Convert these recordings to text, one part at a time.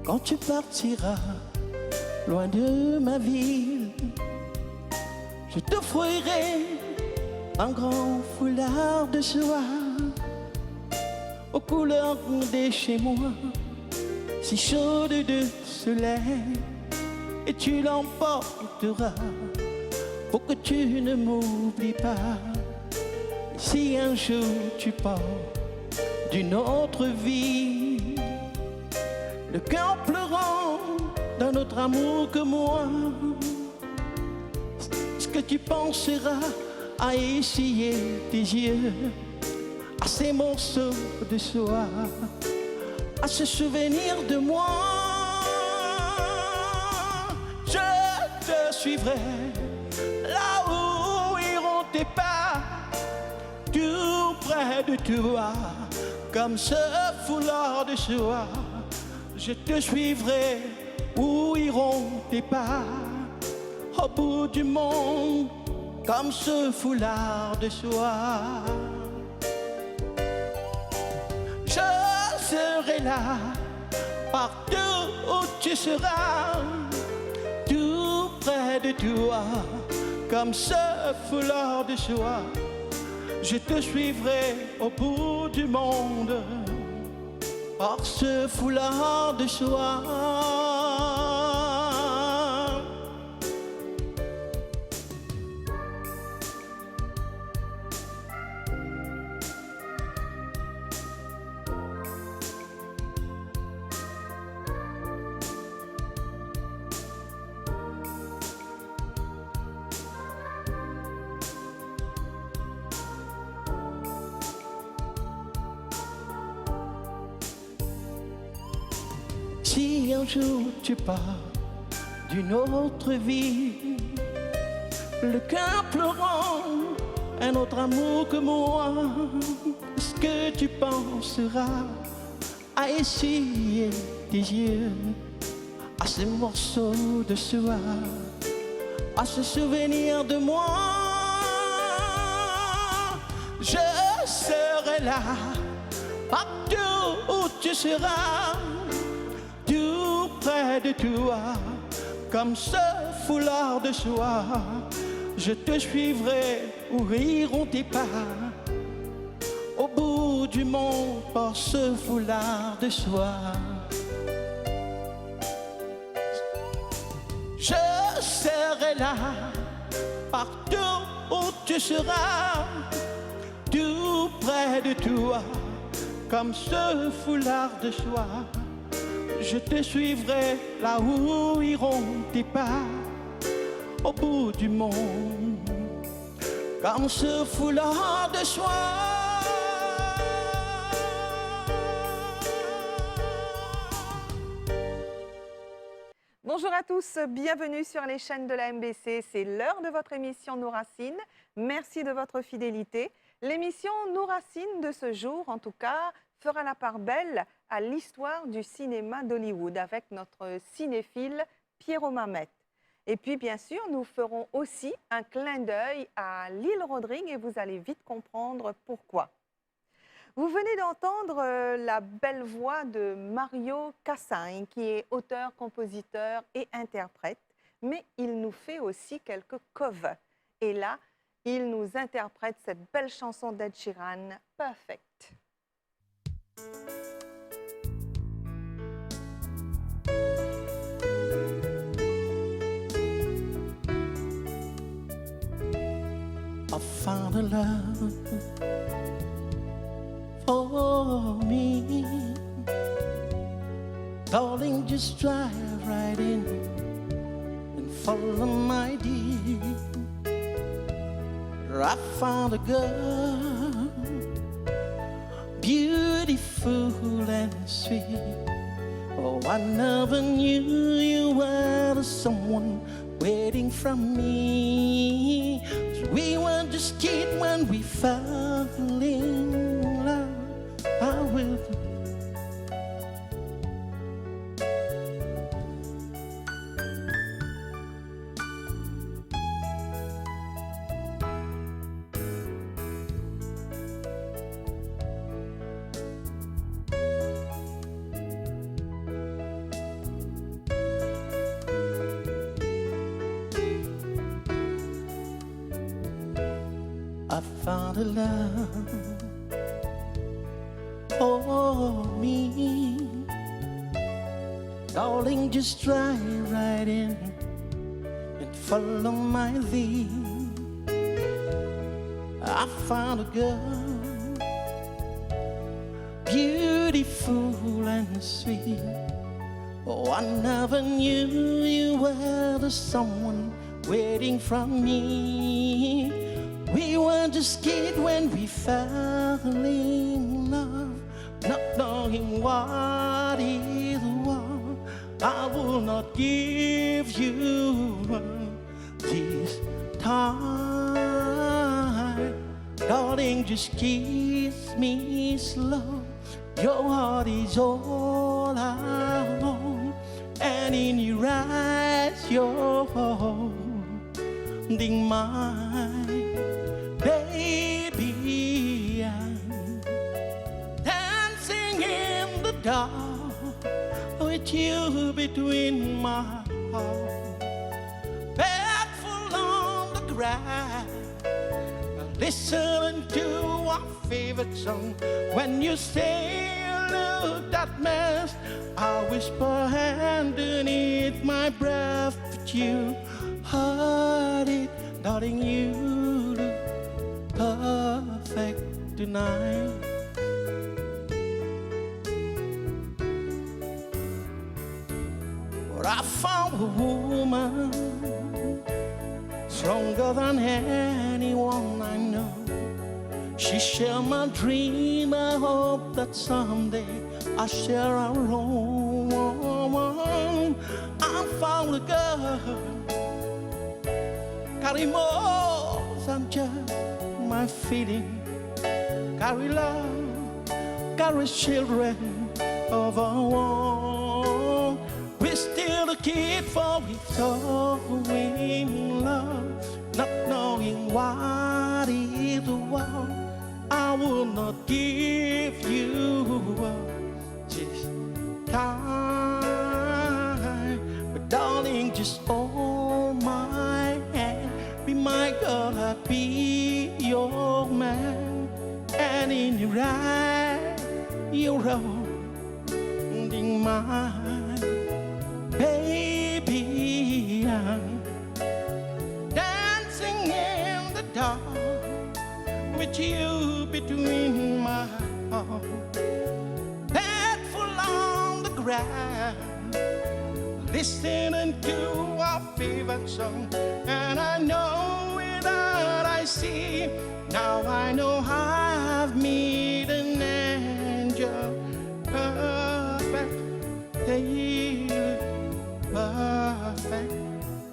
quand tu partiras loin de ma ville, je t'offrirai un grand foulard de soie aux couleurs de chez moi, si chaude de soleil, et tu l'emporteras pour que tu ne m'oublies pas. Si un jour tu pars d'une autre vie, le cœur pleurant d'un autre amour que moi, est-ce que tu penseras à essuyer tes yeux, à ces morceaux de soie, à se souvenir de moi? Je te suivrai là où iront tes pas, tout près de toi, comme ce foulard de soie. Je te suivrai où iront tes pas, au bout du monde, comme ce foulard de soie. Je serai là, partout où tu seras, tout près de toi, comme ce foulard de soie. Je te suivrai au bout du monde, par ce foulard de soie. Si un jour tu pars d'une autre vie, le cœur pleurant un autre amour que moi, est-ce que tu penseras à essuyer tes yeux, à ces morceaux de soie, à se souvenir de moi? Je serai là, partout où tu seras, tout près de toi, comme ce foulard de soie. Je te suivrai où iront tes pas, au bout du monde, par ce foulard de soie. Je serai là, partout où tu seras, tout près de toi, comme ce foulard de soie. Je te suivrai là où iront tes pas, au bout du monde, comme ce foulard de soie. Bonjour à tous, bienvenue sur les chaînes de la MBC. C'est l'heure de votre émission Nos Racines. Merci de votre fidélité. L'émission Nos Racines de ce jour, en tout cas, fera la part belle à l'histoire du cinéma d'Hollywood avec notre cinéphile Pierrot Mamet. Et puis, bien sûr, nous ferons aussi un clin d'œil à Lille Rodrigue et vous allez vite comprendre pourquoi. Vous venez d'entendre la belle voix de Mario Cassagne, qui est auteur, compositeur et interprète, mais il nous fait aussi quelques covers. Et là, il nous interprète cette belle chanson d'Ed Sheeran, Perfect. I found a love for me. Darling, just drive right in and follow my dear. I found a girl, beautiful and sweet. Oh, I never knew you were someone waiting for me. We were just kids when we fell in love. I will. I found a love for me. Darling, just try right in and follow my lead. I found a girl, beautiful and sweet. Oh, I never knew you were the someone waiting for me. We were just kids when we fell in love, not knowing what it was. I will not give you up this time. Darling, just kiss me slow. Your heart is all I want, and in your eyes you're holding mine. Baby, I'm dancing in the dark with you between my heart, barefoot on the grass, listening to our favorite song. When you say look that mess, I whisper underneath my breath, but you heard it, darling. You look perfect tonight. But I found a woman stronger than anyone I know. She shared my dream. I hope that someday I share our own. I found a girl, carry more than just my feeling, carry love, carry children of our own. We're still a kid for we so in love, not knowing what it was. I will not give you up this time, but darling, just hold my hand. Be my girl, I'll be your man, and in your eyes you're holding mine. Baby, I'm dancing in the dark with you between my arms, barefoot on the ground, listening to our favorite song. And I know that I see, now I know I've met an angel, perfect, perfect.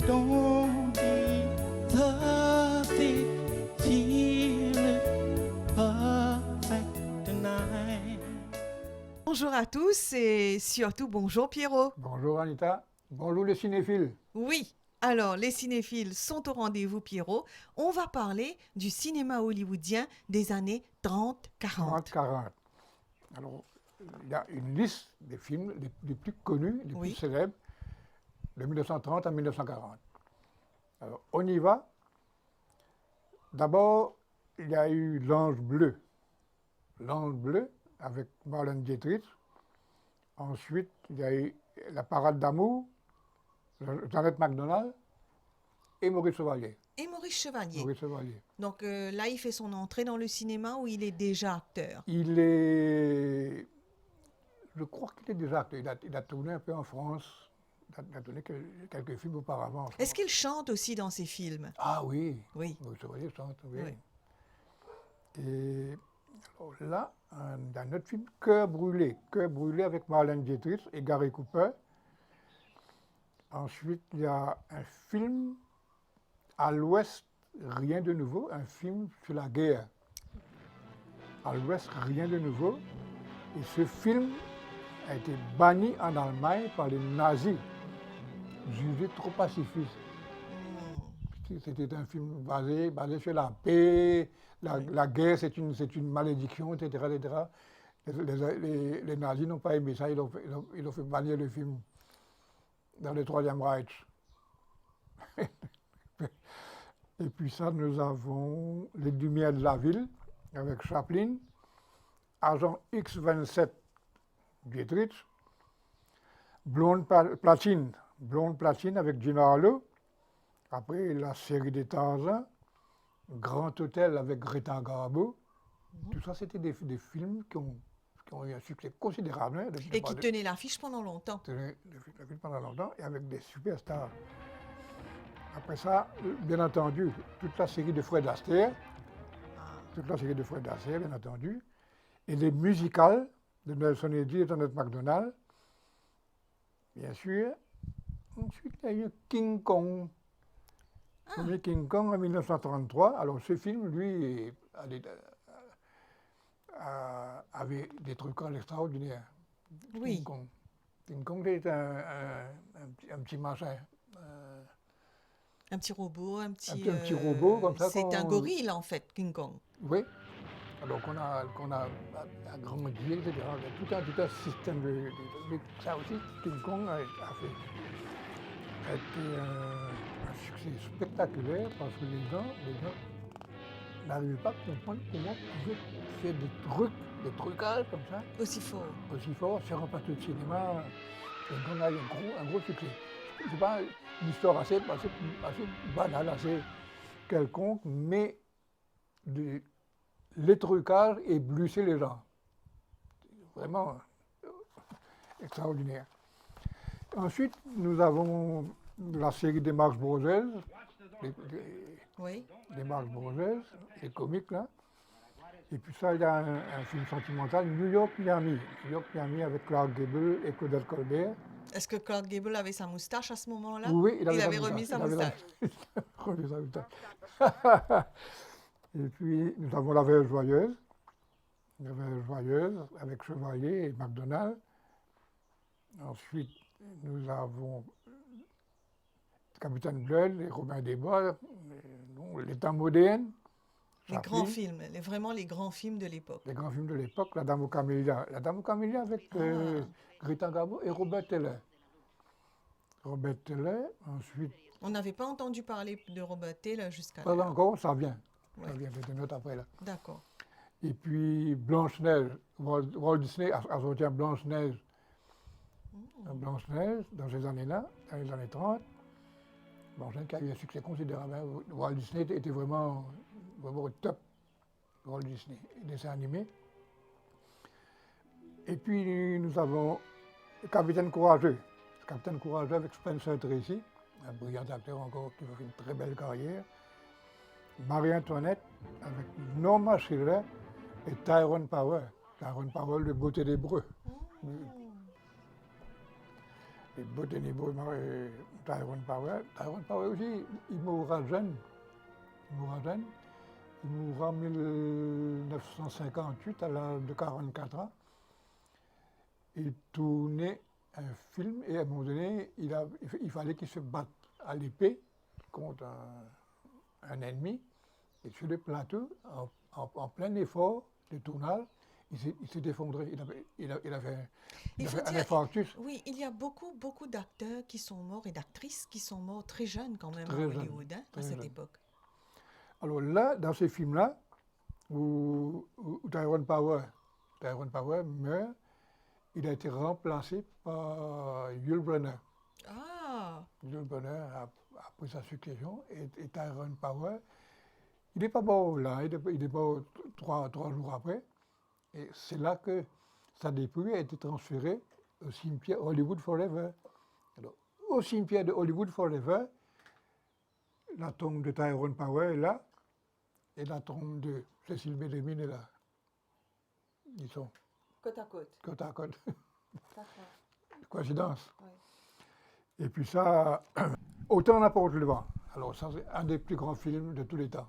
Don't be the Bonjour à tous et surtout bonjour Pierrot. Bonjour Anita, bonjour les cinéphiles. Oui, alors les cinéphiles sont au rendez-vous Pierrot. On va parler du cinéma hollywoodien des années 30-40. 30-40. Alors, il y a une liste des films les plus connus, les Oui. plus célèbres, de 1930 à 1940. Alors, on y va. D'abord, il y a eu L'Ange bleu. L'Ange bleu avec Marlène Dietrich. Ensuite, il y a eu La Parade d'amour, Jeannette MacDonald et Maurice Chevalier. Et Maurice Chevalier. Maurice Chevalier. Donc là, il fait son entrée dans le cinéma où il est déjà acteur. Il est... Je crois qu'il est déjà acteur. Il a tourné un peu en France. Il a tourné quelques films auparavant. Est-ce qu'il chante aussi dans ses films? Ah oui. Oui. Maurice Chevalier chante, oui. Oui. Et alors là, dans notre film Cœur brûlé avec Marlène Dietrich et Gary Cooper. Ensuite, il y a un film À l'Ouest, rien de nouveau, un film sur la guerre. À l'Ouest, rien de nouveau. Et ce film a été banni en Allemagne par les nazis, jugé trop pacifiste. C'était un film basé sur la paix, la guerre c'est une malédiction, etc. etc. Les nazis n'ont pas aimé ça, ils ont fait bannir le film dans le Troisième Reich. Et puis ça, nous avons Les Lumières de la ville avec Chaplin, Agent X-27 Dietrich, Blonde Platine avec Gina Harlow. Après, la série des Tarzans, Grand Hôtel avec Greta Garbo. Tout ça, c'était des films qui ont eu un succès considérable. Hein, Et qui tenaient l'affiche pendant longtemps. Tenaient l'affiche pendant longtemps et avec des superstars. Après ça, bien entendu, toute la série de Fred Astaire. Toute la série de Fred Astaire, bien entendu. Et les musicals de Nelson Eddy et Tonette McDonald. Bien sûr. Ensuite, il y a eu King Kong. Le premier King Kong en 1933. Alors, ce film, lui, avait des trucs extraordinaires. Oui. King Kong. King Kong était un petit machin. Un petit robot, un petit robot comme ça. C'est un gorille en fait, King Kong. Oui. Alors qu'on a agrandi, etc. Tout un système de ça aussi, King Kong a été un succès spectaculaire parce que les gens n'arrivaient pas à comprendre comment on pouvait faire des trucages comme ça. Aussi fort. Aussi fort sur un plateau de cinéma. King Kong a eu un gros succès. C'est pas une histoire assez banale, assez quelconque, mais les trucages et blusser les gens. Vraiment extraordinaire. Ensuite, nous avons la série des Marx Brothers, Oui. les Marx Brothers, les comiques là. Et puis ça, il y a un film sentimental, New York, Miami. New York, Miami avec Clark Gable et Claudel Colbert. Est-ce que Clark Gable avait sa moustache à ce moment-là? Oui, il avait remis sa moustache. Remis sa moustache. Et puis, nous avons La Veille Joyeuse. La Veille Joyeuse avec Chevalier et McDonald. Ensuite, nous avons Capitaine Blood et Robin des Bois, Les Temps modernes. Les grands films, vraiment les grands films de l'époque. Les grands films de l'époque, La Dame aux Camélias. La Dame aux Camélias avec Greta Garbo et Robert Teller. Robert Teller, ensuite... On n'avait pas entendu parler de Robert Teller jusqu'à là. Pas encore, ça vient. Ouais. Ça vient, j'ai des notes après là. D'accord. Et puis Blanche-Neige, Walt Disney a sorti un Blanche-Neige. Blanche-Neige, dans ces années-là, dans les années 30. Blanche-Neige qui a eu un succès considérable. Walt Disney était vraiment au top. Walt Disney, dessin animé. Et puis nous avons Capitaine Courageux. Capitaine Courageux avec Spencer Tracy, un brillant acteur encore qui a fait une très belle carrière. Marie-Antoinette avec Norma Shirley et Tyrone Power. Tyrone Power, le beau ténébreux. Le beau ténébreux, Tyrone Power. Tyrone Power aussi, il mourra jeune. Il mourra en 1958 à l'âge de 44 ans. Il tournait un film et à un moment donné, il fallait qu'il se batte à l'épée contre un ennemi. Et sur le plateau, en plein effort de tournage, il s'est effondré. Il a fait un infarctus. Oui, il y a beaucoup d'acteurs qui sont morts et d'actrices qui sont morts très jeunes quand même très à jeune, Hollywood à cette époque. Alors là, dans ces films-là, où Tyrone Power meurt, il a été remplacé par Yul Brynner. Ah! Yul Brynner a pris sa succession et Tyrone Power, il n'est pas mort là, il est mort trois jours après. Et c'est là que sa dépouille a été transférée au cimetière Hollywood Forever. Alors, au cimetière de Hollywood Forever, la tombe de Tyrone Power est là, et la tombe de Cécile B. DeMille est là. Ils sont Côte à côte. côte à côte. D'accord. Coïncidence. Oui. Et puis ça, Autant n'importe le vent. Alors ça, c'est un des plus grands films de tous les temps.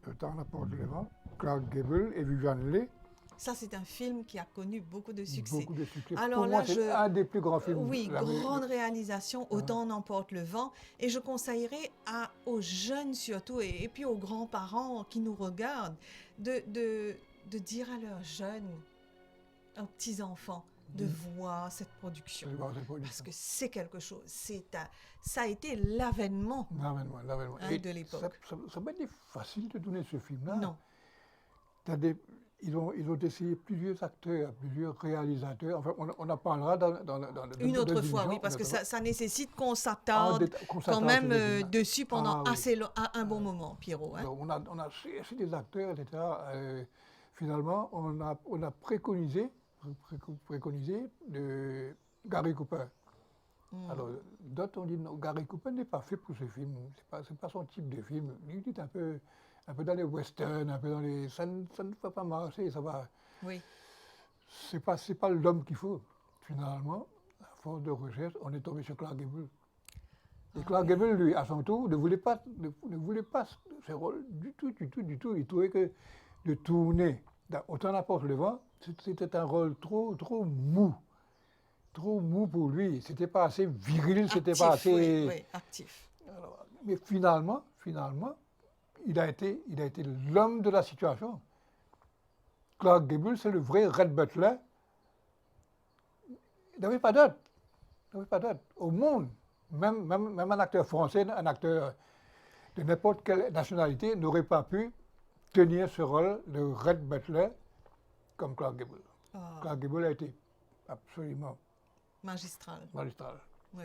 Autant n'importe le vent. Clark Gable et Vivian Leigh. Ça, c'est un film qui a connu beaucoup de succès. Beaucoup de succès. Alors Pour là, moi, c'est un des plus grands films. Oui, grande réalisation, Autant n'emporte le vent. Et je conseillerais aux jeunes surtout, et puis aux grands-parents qui nous regardent, de dire à leurs jeunes, aux petits-enfants, de voir cette production. de voir cette Parce production. que c'est quelque chose. Ça a été l'avènement L'avènement. hein, Et de l'époque. ça n'a pas été facile de tourner ce film-là. Non. Ils ont essayé plusieurs acteurs, plusieurs réalisateurs. Enfin, on en parlera dans Une autre fois, émissions, oui, parce que une autre fois. ça nécessite qu'on s'attarde Qu'on quand s'attarde même sur les films. dessus pendant Ah oui. un bon moment, Pierrot. Hein. Donc, on a cherché des acteurs, etc. Finalement, on a préconisé de Gary Cooper. Alors, d'autres ont dit non, Gary Cooper n'est pas fait pour ce film. C'est pas son type de film. Il est un peu dans les westerns, un peu dans les. Ça ne va pas marcher, ça va. Oui. C'est pas l'homme qu'il faut. Finalement, à force de recherche, on est tombé sur Clark Gable. Et Clark Gable, lui, à son tour, ne voulait pas ce rôle du tout. Il trouvait que de tourner autant la porte le vent, c'était un rôle trop mou. Trop mou pour lui. C'était pas assez viril, c'était pas assez. Oui, actif. Alors, mais finalement, il a été l'homme de la situation. Clark Gable, c'est le vrai Red Butler. Il n'avait pas d'autre. Au monde, même un acteur français, un acteur de n'importe quelle nationalité n'aurait pas pu tenir ce rôle de Red Butler comme Clark Gable. Ah, Clark Gable a été absolument magistral. magistral. Oui.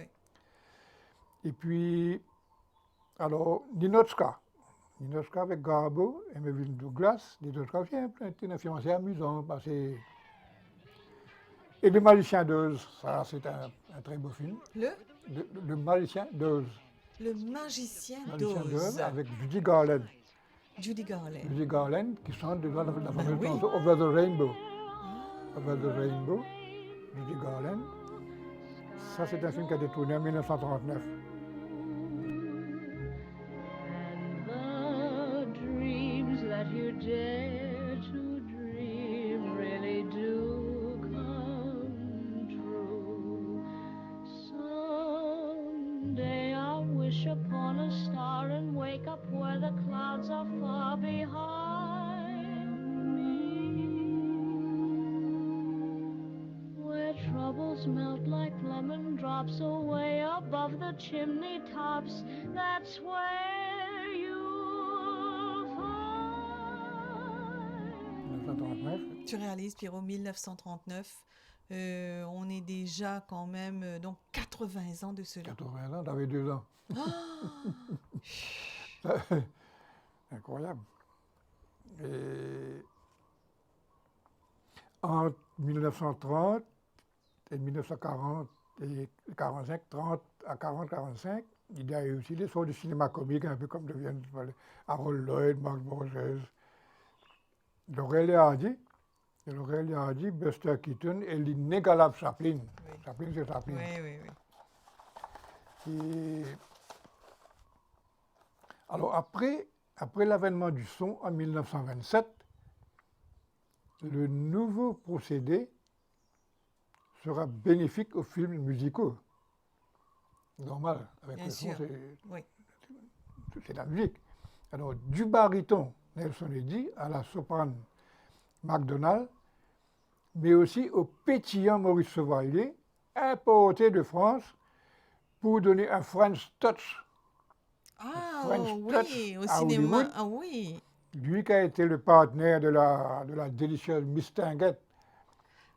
Et puis, alors, Ninotchka avec Garbo et Melville Douglas. Ninotchka, c'est un film assez amusant. Parce que... Et Le Magicien d'Oz, ça c'est un très beau film. Le Magicien d'Oz. Le Magicien Magicien d'Oz. d'Oz avec Judy Garland. Judy Garland. Judy Garland qui chante de la fameuse oui. chanson Over the Rainbow. Over the Rainbow, Judy Garland. Ça c'est un film qui a été tourné en 1939. You dare to dream really do come true. Someday I'll wish upon a star and wake up where the clouds are far behind me, where troubles melt like lemon drops away above the chimney tops. That's where you'll find. 1939. Tu réalises, Pierrot, 1939. On est déjà quand même donc 80 ans de cela. 80 ans, t'avais 2 ans. Incroyable. Et entre 1930 et 1940 et 45, 30 à 40-45, il y a eu aussi des sortes de cinéma comique, un peu comme deviennent Harold Lloyd, Mark Borges, Laurel et Hardy, Buster Keaton et l'inégalable Chaplin. Oui. Chaplin, c'est Chaplin. Oui. Et alors après l'avènement du son en 1927, le nouveau procédé sera bénéfique aux films musicaux. Normal, avec Bien le sûr. son, Oui. c'est la musique. Alors du baryton Nelson Eddy à la soprane MacDonald, mais aussi au pétillant Maurice Chevalier, importé de France pour donner un French touch. Ah French oui, touch au à cinéma. Hollywood. Ah oui. Lui qui a été le partenaire de la délicieuse Miss Tinguette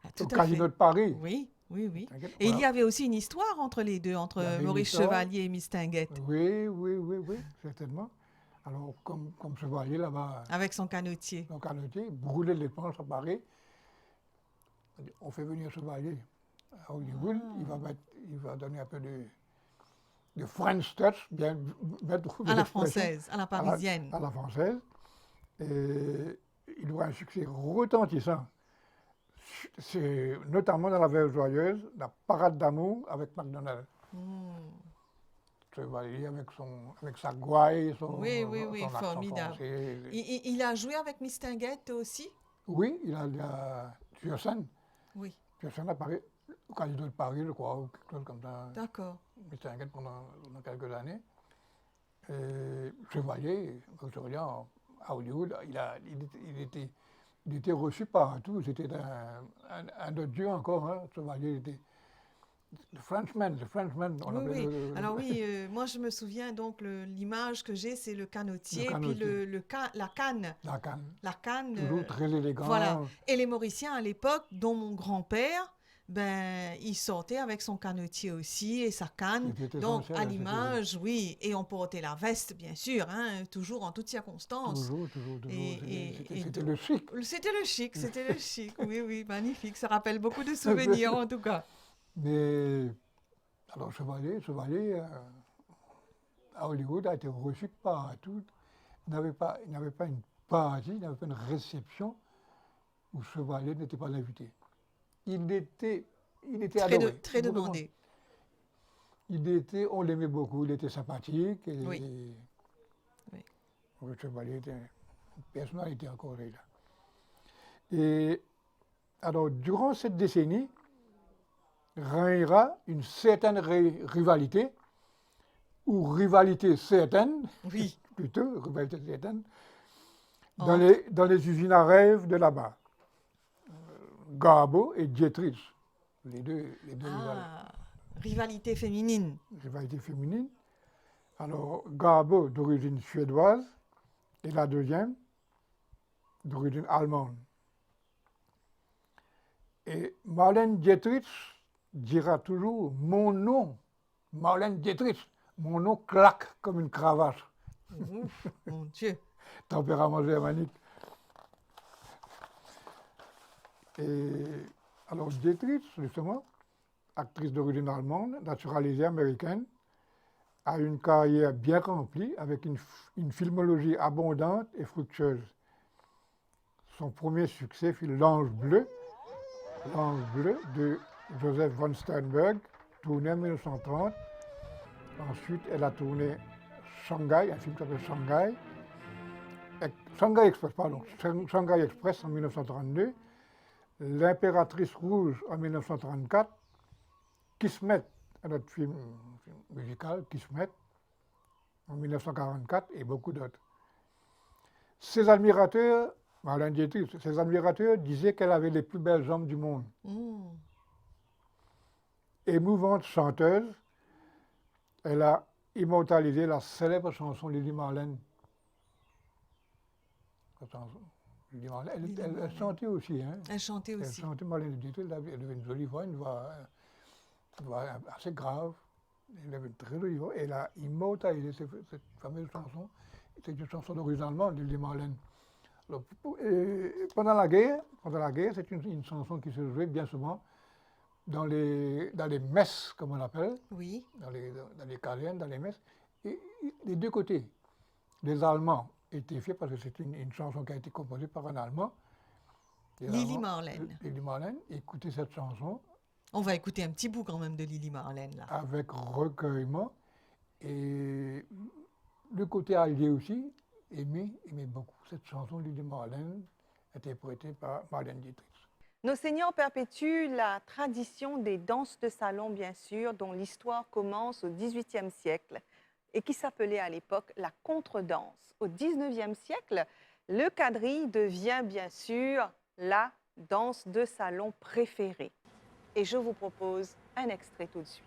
Ah, tout au à Casino fait. de Paris. Oui. T'inquiète, Et il y voilà. avait aussi une histoire entre les deux, Il y entre avait une Maurice histoire. Chevalier et Miss Tinguette, Oui, certainement. Alors, comme Chevalier là-bas, avec son canotier. dans Canotier, brûler les planches à Paris, on fait venir Chevalier à Hollywood, il va donner un peu de French touch, bien mettre À la l'expression française, à la parisienne. à la française. Et il aura un succès retentissant. C'est notamment dans La Veuve Joyeuse, la parade d'amour avec MacDonald. Chevalier avec sa gouaille, Oui, son accent formidable. français. Il a joué avec Miss Tinguette aussi? Oui, il a sur scène. Oui, Sur scène à Paris, au Casino de Paris, je crois, ou quelque chose comme ça. d'accord. Mais c'était inquiète pendant quelques années. Et Chevalier, à Hollywood, il il était reçu partout. C'était un autre dieu encore, hein, Chevalier. Était, le Frenchman, on Oui, appelait oui. Alors oui, moi je me souviens donc l'image que j'ai, c'est le canotier, Le et puis canotier. la canne. la canne. La canne, Toujours très élégant. voilà. Et les Mauriciens à l'époque, dont mon grand-père, ben, il sortait avec son canotier aussi et sa canne. C'était Donc essentiel, à hein, c'était l'image, oui. Et on portait la veste, bien sûr, hein, toujours en toutes circonstances. toujours. Et- C'était et c'était donc- le chic. C'était le chic. Oui, oui, magnifique. Ça rappelle beaucoup de souvenirs en tout cas. Mais, alors, Chevalier à Hollywood a été reçu partout. Il n'avait pas une partie, il n'avait pas une réception où Chevalier n'était pas invité. Il était adoré. Très Beaucoup de demandé. on l'aimait beaucoup, il était sympathique. Et, Oui. Oui. Le Chevalier était une personnalité encore là. Et alors, durant cette décennie, régnera une certaine rivalité, ou rivalité certaine, Oui. plutôt, rivalité certaine, Entre- dans les usines à rêve de là-bas. Garbo et Dietrich, les deux Ah, rivalité féminine. rivalités féminines. Alors, Garbo d'origine suédoise et la deuxième d'origine allemande. Et Marlène Dietrich dira toujours mon nom, Marlène Dietrich. Mon nom claque comme une cravache. Ouf, mon Dieu. Tempérament germanique. Et alors Dietrich, justement, actrice d'origine allemande, naturalisée américaine, a une carrière bien remplie avec une filmologie abondante et fructueuse. Son premier succès fut L'Ange bleu de Joseph von Sternberg, tourné en 1930. Ensuite, elle a tourné Shanghai, un film qui s'appelle Shanghai Express, pardon, Shanghai Express en 1932, L'Impératrice rouge en 1934, Kismet, un autre film musical, Kismet, en 1944, et beaucoup d'autres. Ses admirateurs, Marlène Dietrich, ses admirateurs disaient qu'elle avait les plus belles jambes du monde. Émouvante chanteuse, elle a immortalisé la célèbre chanson Lily Marlène. Lily Marlène, elle chantait aussi. Hein. Elle chantait Elle aussi. chantait Marlène Dietrich, elle avait une jolie voix, une voix assez grave. Elle avait une très jolie voix. Elle a immortalisé cette fameuse chanson. C'est une chanson d'origine allemande, Lily Marlène. Alors, pendant la guerre, c'est une chanson qui se jouait bien souvent dans les messes, comme on l'appelle, Oui. dans les casernes, dans les messes. Et les deux côtés, les Allemands étaient fiers parce que c'est une chanson qui a été composée par un Allemand. Lily Marlène. Lily Marlène, écoutez cette chanson On va écouter un petit bout quand même de Lily Marlène là. avec recueillement. Et le côté allié aussi aimait beaucoup cette chanson Lily Marlène, interprétée par Marlène Dietrich. Nos seigneurs perpétuent la tradition des danses de salon, bien sûr, dont l'histoire commence au XVIIIe siècle et qui s'appelait à l'époque la contredanse. Au XIXe siècle, le quadrille devient bien sûr la danse de salon préférée. Et je vous propose un extrait tout de suite.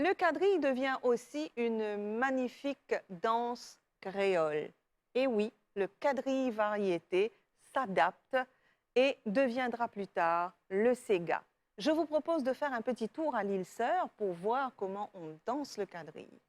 Le quadrille devient aussi une magnifique danse créole. Et oui, le quadrille variété s'adapte et deviendra plus tard le Sega. Je vous propose de faire un petit tour à l'île Sœur pour voir comment on danse le quadrille.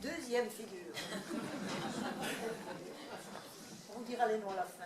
Deuxième figure. On dira les noms à la fin.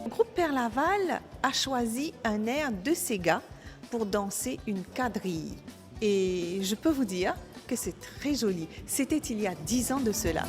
Le groupe Père Laval a choisi un air de Sega pour danser une quadrille. Et je peux vous dire que c'est très joli. C'était il y a 10 ans de cela.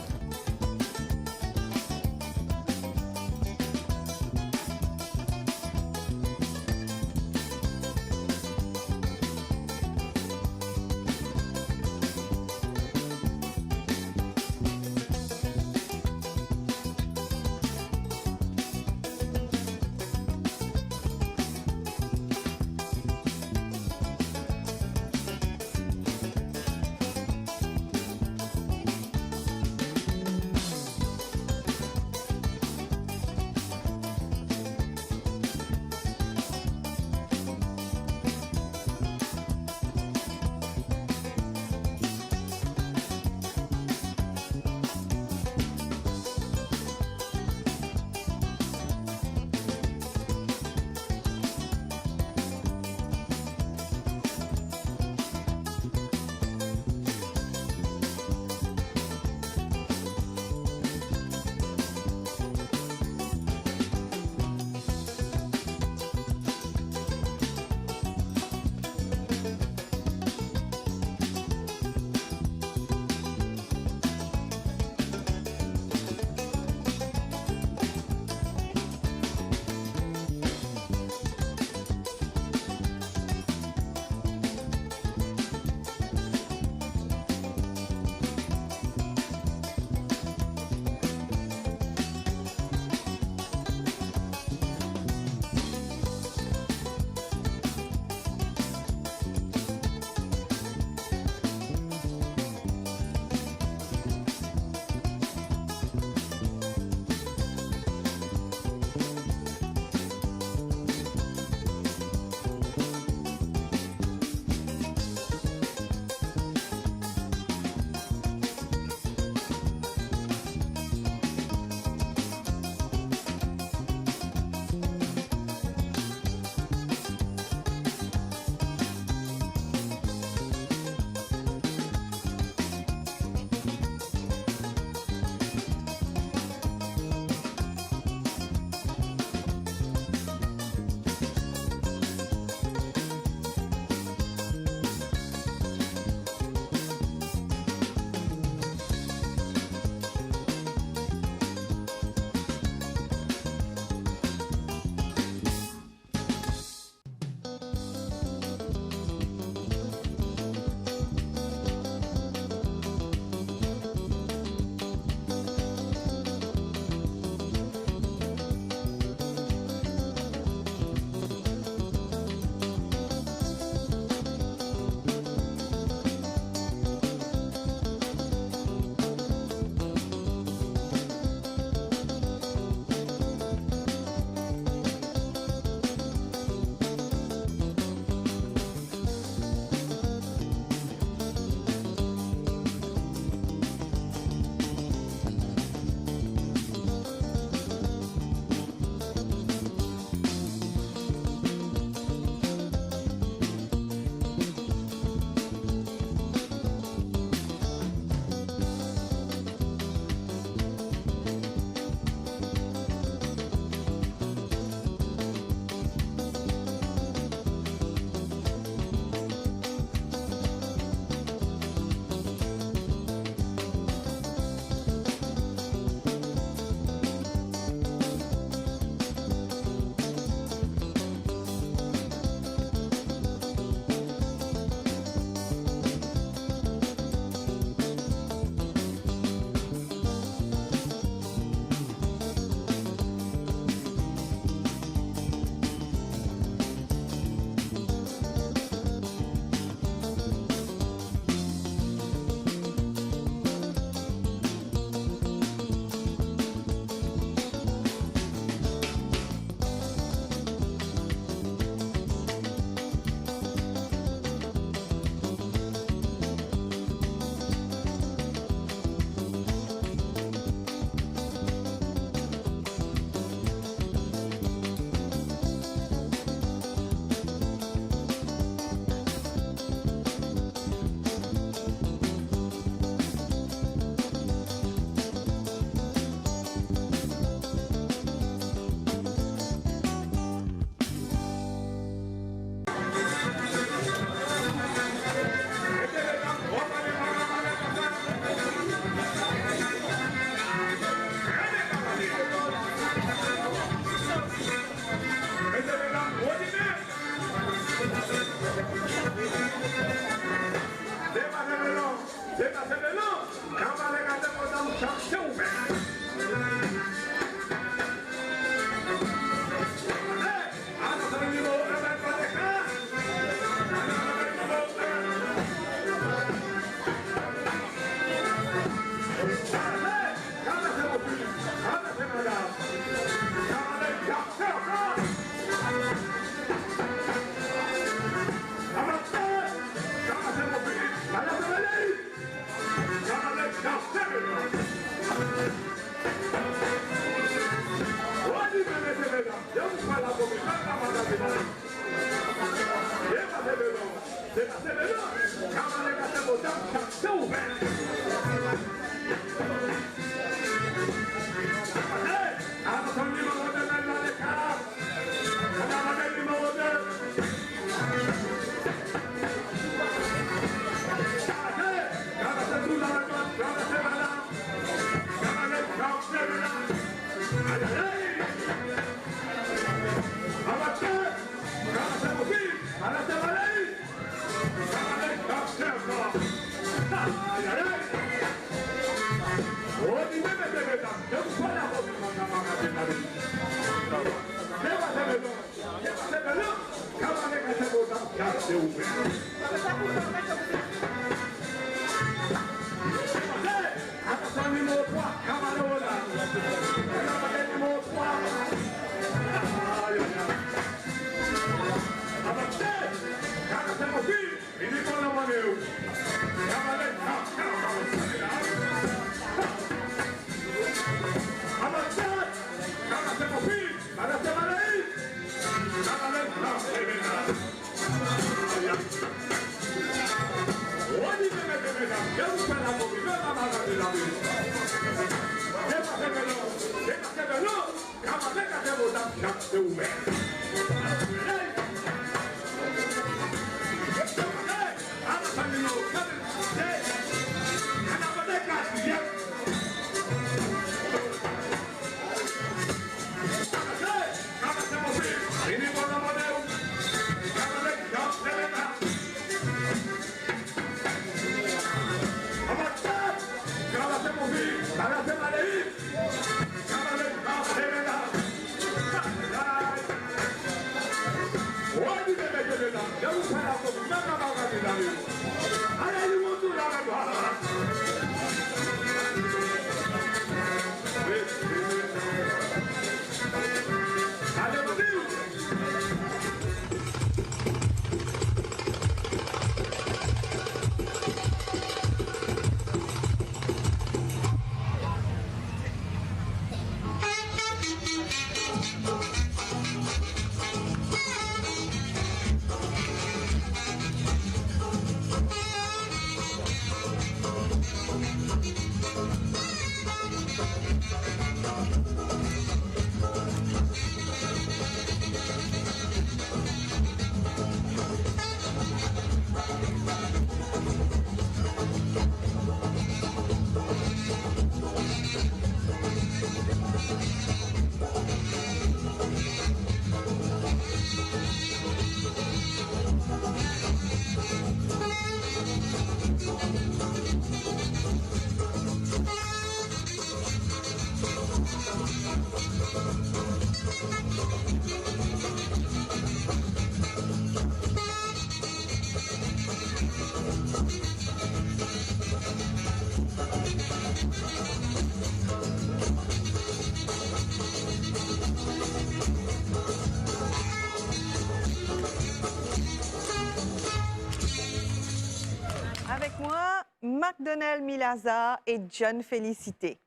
Avec moi, McDonnell Milaza et John Félicité.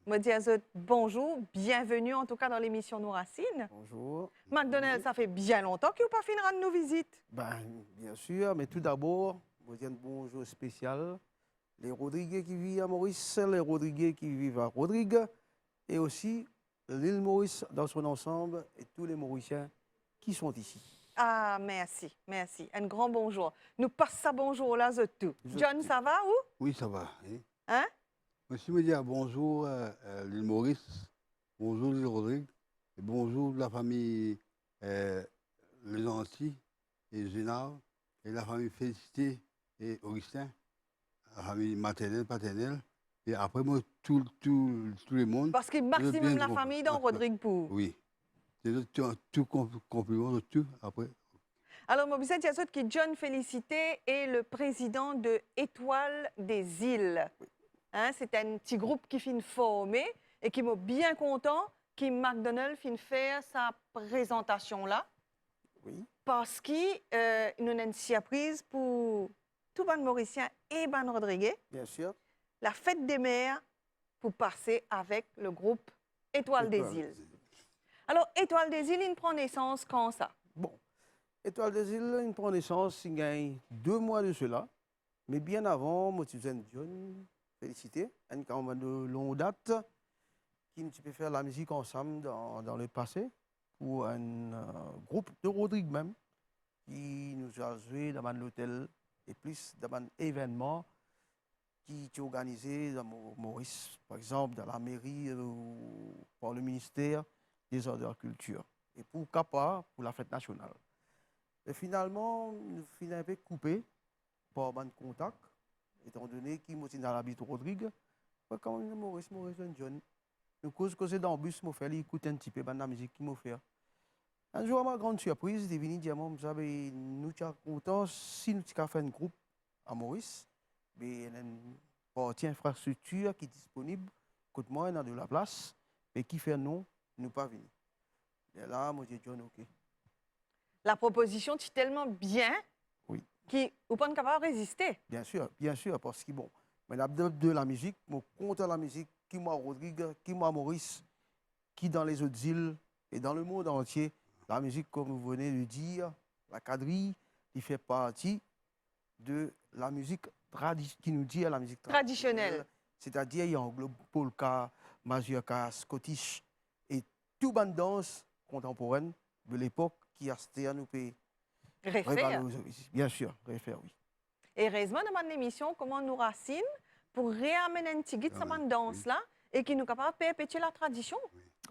Me dire bonjour, bienvenue en tout cas dans l'émission Nous Racines. Bonjour. McDonnell, ça fait bien longtemps que vous pas fini de rendre nos visites. Ben, bien sûr, mais tout d'abord, je vous dis un bonjour spécial. Les Rodriguez qui vivent à Maurice, les Rodriguez qui vivent à Rodrigue, et aussi l'île Maurice dans son ensemble et tous les Mauriciens qui sont ici. Ah, merci, merci. Un grand bonjour. Nous passons ça bonjour là, tout. John, ça va ou? Oui, ça va. Hein? Hein? Monsieur me dit bonjour l'île Maurice, bonjour l'île Rodrigue, et bonjour la famille Les Antilles et Génard, et la famille Félicité et Augustin, la famille maternelle, paternelle, et après moi, tout le monde. Parce qu'il maximum la famille dans Rodrigue pour. Oui. C'est tout compliment de tout après. Alors, moi, vous êtes que John Félicité est le président de Étoile des Îles. Hein, c'est un petit groupe qui finit formé et qui m'a bien content que McDonnell finit faire sa présentation là. Oui. Parce qu'il nous a une surprise pour tout le Mauricien et ban Rodriguez. Bien sûr. La fête des mères pour passer avec le groupe Étoile des Îles. Alors, Étoile des Îles, il prend naissance quand ça? Bon. Étoile des îles, il prend naissance, il gagne 2 mois de cela. Mais bien avant, moi, tu faisais John, félicité, une quand même de longue date, qui nous peut faire la musique ensemble dans le passé, pour un groupe de Rodrigue même, qui nous a joué dans l'hôtel et plus dans un événement qui est organisé dans Maurice, par exemple, dans la mairie ou par le ministère des Arts de la Culture. Et pour Capa, pour la fête nationale. Et finalement, nous finissons un peu coupés par un contact, étant donné qu'il m'a dit dans l'habit Rodrigue, quand même Maurice, John. Nous causons dans le bus, je fais écouter un petit peu de la musique qu'il m'a fait. Un jour, à ma grande surprise, il est venu dire, vous savez, nous sommes contents si nous avons fait un groupe à Maurice, mais il y a une partie infrastructure qui est disponible, côté moi, dans de la place, mais qui fait non, nous pas venir. Et là, moi, j'ai dit, John, OK. La proposition est tellement bien Oui. qu'on n'est pas capable de résister. Bien sûr, parce que bon, mais de la musique, mon compte la musique, qui moi Rodrigue, qui moi Maurice, qui dans les autres îles et dans le monde entier, la musique, comme vous venez de dire, la quadrille, il fait partie de la musique qui nous dit la musique Traditionnelle. C'est-à-dire, il englobe polka, mazurka, scottish et tout bande danse contemporaine de l'époque qui a été à nous payer. Réfère. Bien sûr, réfère, oui. Et heureusement, dans l'émission, comment nous racine pour réamener un petit guide Ah oui, cette danse-là et qui nous capable de perpétuer la tradition.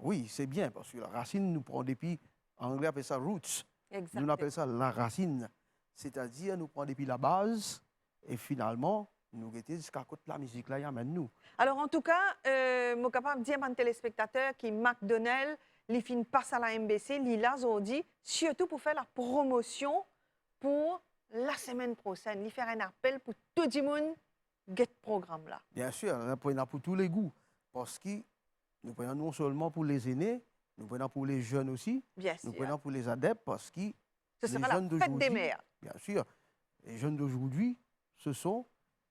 Oui, c'est bien, parce que la racine nous prend depuis, en anglais, on appelle ça roots. Exactement. Nous appelons ça la racine. C'est-à-dire, nous prenons depuis la base et finalement, nous guettons jusqu'à côté de la musique, là, il amène nous. Alors, en tout cas, je suis capable de dire à un téléspectateur qui McDonnell, les films passent à la MBC, Lila Zordi, surtout pour faire la promotion pour la semaine prochaine. Il faire un appel pour tout le monde, get programme là. Bien sûr, nous prenons pour tous les goûts, parce que nous prenons non seulement pour les aînés, nous prenons pour les jeunes aussi, Bien nous sûr. prenons pour les adeptes, parce que Ce les sera la jeunes fête des d'aujourd'hui, mères. bien sûr, les jeunes d'aujourd'hui, ce sont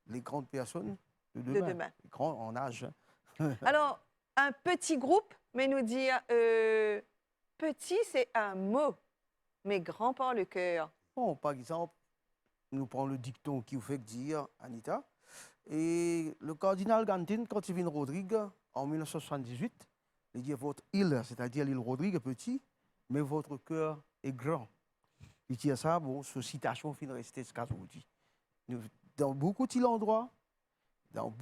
les grandes personnes de demain, demain. les grands en âge. Alors, un petit groupe, mais nous dire petit, c'est un mot, mais grand par le cœur. Bon, par exemple, nous prenons le dicton qui vous fait dire, Anita, et le cardinal Gantin, quand il vient Rodrigue, en 1978, il dit votre île, c'est-à-dire l'île Rodrigue est petit, mais votre cœur est grand. Il dit ça, bon, cette citation fin rester jusqu'à aujourd'hui. Dans beaucoup d'endroits, dans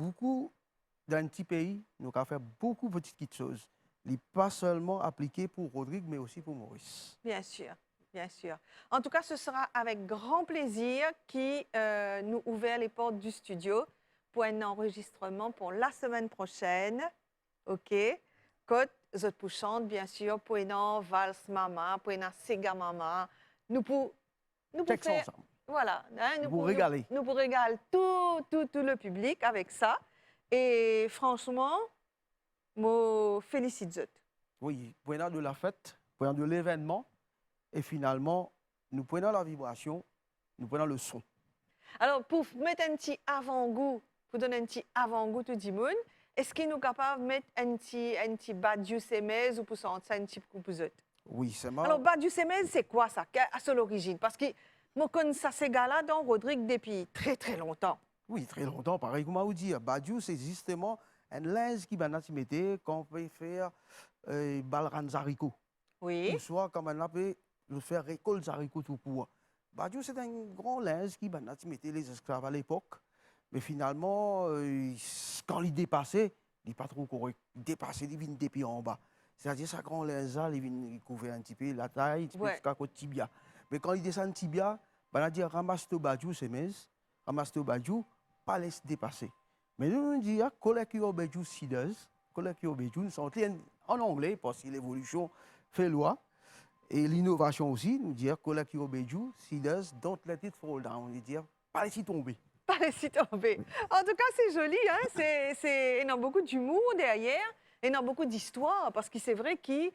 un petit pays, nous avons fait beaucoup de petites choses. Il n'est pas seulement appliqué pour Rodrigue, mais aussi pour Maurice. Bien sûr, bien sûr. En tout cas, ce sera avec grand plaisir qui nous ouvert les portes du studio pour un enregistrement pour la semaine prochaine. OK? Côte, Zot Pouchante, bien sûr, pour une valse mama, pour une sega mama. Nous pour Check ça faire, ensemble. voilà, hein, Vous régaler. Nous pour régaler tout le public avec ça. Et franchement, je félicite Zot. Oui, prenons de la fête, prenons de l'événement, et finalement, nous prenons la vibration, nous prenons le son. Alors, pour mettre un petit avant-goût, pour donner un petit avant-goût tout le monde, est-ce qu'il nous capable de mettre un petit badiou semez ou pour sentir un petit coup pour Zot? Oui, c'est marrant. Alors, badiou semez, c'est quoi ça? À son origine? Parce que moi, je connais ça, ces gars-là, dans Rodrigue depuis très, très longtemps. Oui, très longtemps, pareil comme vous dit. Badiou, c'est justement un linge qui va nous mettre quand on peut faire balran haricot. Oui. Ou soit quand on peut faire récolte haricot tout pour. Badiou, c'est un grand linge qui va nous mettre les esclaves à l'époque. Mais finalement, quand il dépassait, il n'est pas trop correct. Il dépassait, il vient depuis en bas. C'est-à-dire, ça grand linge, il vient couvrir un petit peu la taille, un petit peu jusqu'à côté tibia. Mais quand il descend tibia, on va dire ramasse ton badiou, c'est mes, ramasse ton badiou, pas laisse dépasser. Mais nous, on dit, collect your badiou seeders, collect your badiou, sont en anglais, parce que l'évolution fait loi. Et l'innovation aussi, nous dire collect your badiou seeders, don't let it fall down. On dit, pas laisser tomber. Pas laisser tomber. En tout cas, c'est joli, hein? Il y a beaucoup d'humour derrière, et il y a beaucoup d'histoire, parce que c'est vrai que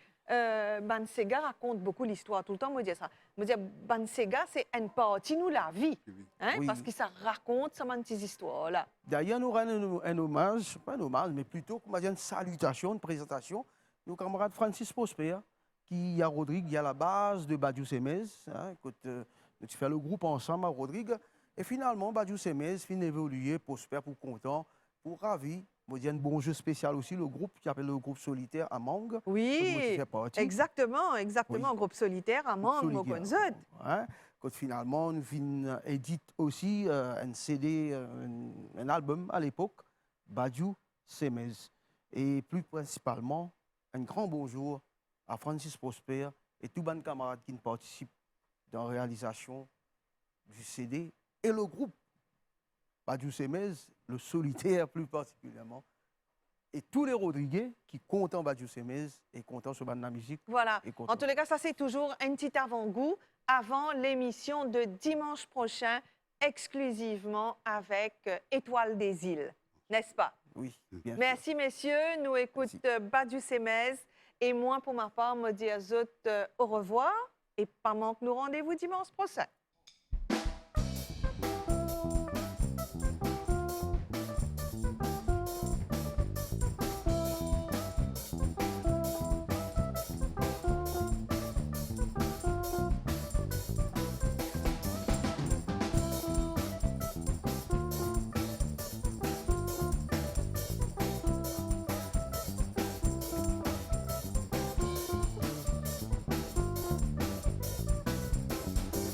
Bansega raconte beaucoup l'histoire. Tout le temps, moi, je dis ça. Je dis, Bansega, c'est une partie de la vie, hein? Oui. Parce que ça raconte ces petites histoires-là. D'ailleurs, nous rendons un hommage, pas un hommage, mais plutôt une salutation, une présentation, nos camarades Francis Prosper, qui à Rodrigue, il y a la base de Badiou Semez, hein, nous faisons le groupe ensemble à Rodrigue. Et finalement, Badiou Semez fin évoluer, prospère, pour content, pour ravi. Moi, il y a un bon jeu spécial aussi, le groupe qui appelle le groupe solitaire à Mangue. Oui, exactement, Oui. groupe solitaire à Mangue, Mokonzod. Hein? Quand finalement, nous fin édite aussi un CD, un album à l'époque, Badiou Semez. Et plus principalement, un grand bonjour à Francis Prosper et tous les camarades qui participent dans la réalisation du CD et le groupe Badiou Semez, le solitaire plus particulièrement, et tous les Rodriguez qui comptent en Badiou Semez et comptent sur la musique. Voilà. Et En content. tous les cas, ça c'est toujours un petit avant-goût avant l'émission de dimanche prochain, exclusivement avec Étoile des îles, n'est-ce pas? Oui, bien sûr. Merci messieurs, nous écoute Badiou Semez et moi pour ma part me dire au revoir et pas manque nous rendez-vous dimanche prochain.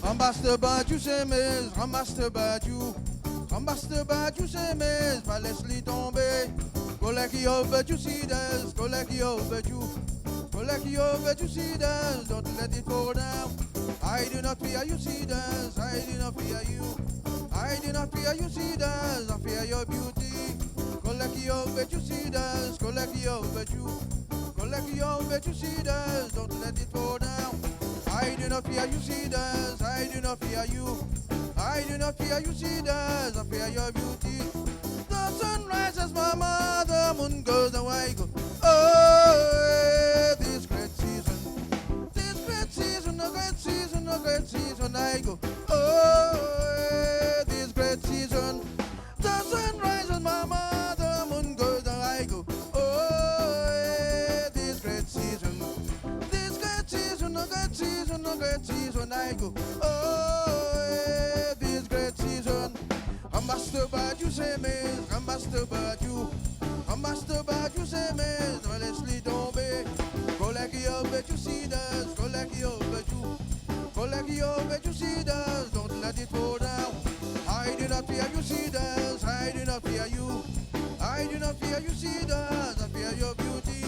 Ramasse le Badiou Semez, ramasse le Badiou. Ramasse le Badiou Semez, pas laisse-les tomber. Collègue qui over you see this, collègue qui over you. Collègue qui over you see this, don't let it fall down. I do not fear you see this, I do not fear you. I do not fear you see this, I fear your beauty. Collègue qui over you see this, collègue qui over you. Collègue qui over you see this, don't let it fall down. I do not fear you see this, I do not fear you. I do not fear you see this, I fear your beauty. The sun rises, mama, the moon goes away. Go. Oh, this great season, a great season, a great season, I go. Oh, this great season. The sun rises, mama, the moon goes away. Go. Oh, this great season. This great season, a great season, a great season, I go. Oh, this great season. Ramasse le Badiou Semez, ramasse le Badiou. Ramasse le Badiou Semez, laisse-les tomber. Collègue qui over you see this, collègue qui over you. Collègue qui over you see this, don't let it fall down. I do not fear you see this, I do not fear you. I do not fear you see this, I fear your beauty.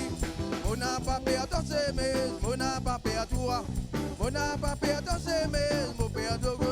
On n'a pas peur de s'aimer, on n'a pas peur de toi. On n'a pas peur de s'aimer, mon père de goût.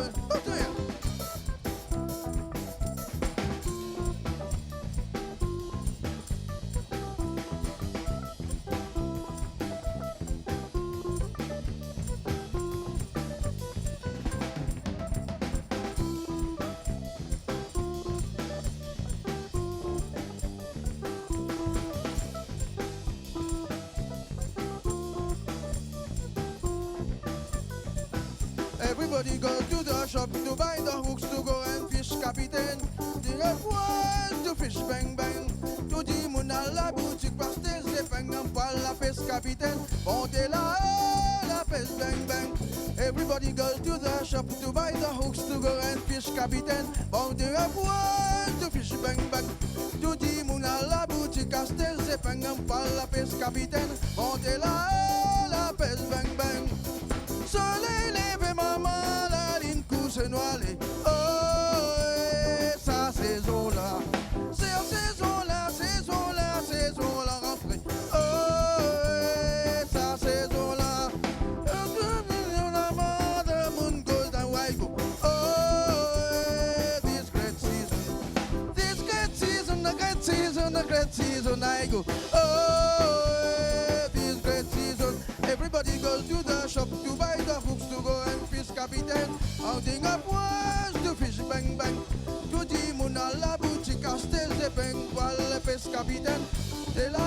Everybody go to the shop to buy the hooks to go and fish, capitaine. Dire poil to fish, bang bang. To dis mon à la boutique parce que c'est bang en poil la pêche, capitaine. Montez là, la pêche, bang bang. Everybody go to the shop to buy the hooks to go and fish, capitaine. Montez à poil to fish, bang bang. To dis mon à la boutique parce que c'est bang en poil la pêche, capitaine. Montez là, la pêche, bang bang. Soleil levé, maman, la ligne couche noirée. Oh, et sa saison-là, c'est saison-là, saison-là, saison-là rentrée. Oh, et sa saison-là, la mort de mon goes down Waigo. Oh, this great season, a great season, a great season, I go. Oh, this great season, everybody goes to the shop to buy the hooks to go and fish, capitaine. Holding up was to fish, bang bang. To dis mon à la boutique, castel, c'est bang, le pêche, capitaine. C'est là.